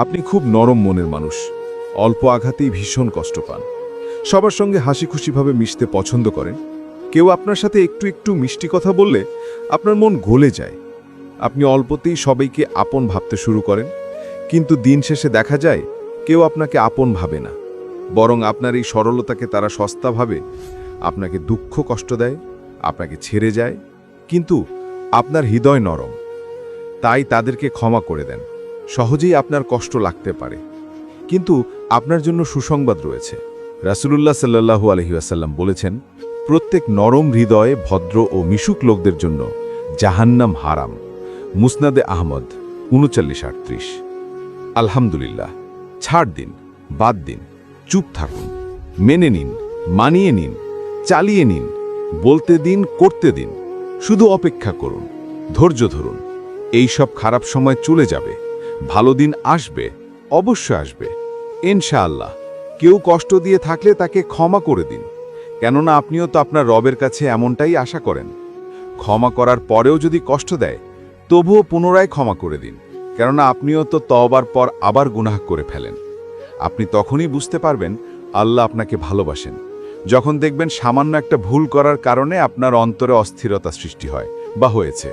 আপনি খুব নরম মনের মানুষ, অল্প আঘাতেই ভীষণ কষ্ট পান। সবার সঙ্গে হাসি খুশিভাবে মিশতে পছন্দ করেন। কেউ আপনার সাথে একটু একটু মিষ্টি কথা বললে আপনার মন গলে যায়। আপনি অল্পতেই সবাইকে আপন ভাবতে শুরু করেন, কিন্তু দিন শেষে দেখা যায় কেউ আপনাকে আপন ভাবে না, বরং আপনার এই সরলতাকে তারা সস্তা ভাবে। আপনাকে দুঃখ কষ্ট দেয়, আপনাকে ছেড়ে যায়, কিন্তু আপনার হৃদয় নরম, তাই তাদেরকে ক্ষমা করে দেন। সহজেই আপনার কষ্ট লাগতে পারে, কিন্তু আপনার জন্য সুসংবাদ রয়েছে। রাসূলুল্লাহ সাল্লাল্লাহু আলাইহি ওয়াসাল্লাম বলেছেন, প্রত্যেক নরম হৃদয়ে ভদ্র ও মিশুক লোকদের জন্য জাহান্নাম হারাম। মুসনাদে আহমদ 3938। আলহামদুলিল্লাহ, ছাড় দিন, বাদ দিন, চুপ থাকুন, মেনে নিন, মানিয়ে নিন, চালিয়ে নিন, বলতে দিন, করতে দিন, শুধু অপেক্ষা করুন, ধৈর্য ধরুন। এই সব খারাপ সময় চলে যাবে, ভালো দিন আসবে, অবশ্য আসবে ইনশাআল্লাহ। কেউ কষ্ট দিয়ে থাকলে তাকে ক্ষমা করে দিন, কেননা আপনিও তো আপনার রবের কাছে এমনটাই আশা করেন। ক্ষমা করার পরেও যদি কষ্ট দেয়, তবুও পুনরায় ক্ষমা করে দিন, কেননা আপনিও তো তওবার পর আবার গুনাহ করে ফেলেন। আপনি তখনই বুঝতে পারবেন আল্লাহ আপনাকে ভালোবাসেন, যখন দেখবেন সামান্য একটা ভুল করার কারণে আপনার অন্তরে অস্থিরতা সৃষ্টি হয় বা হয়েছে।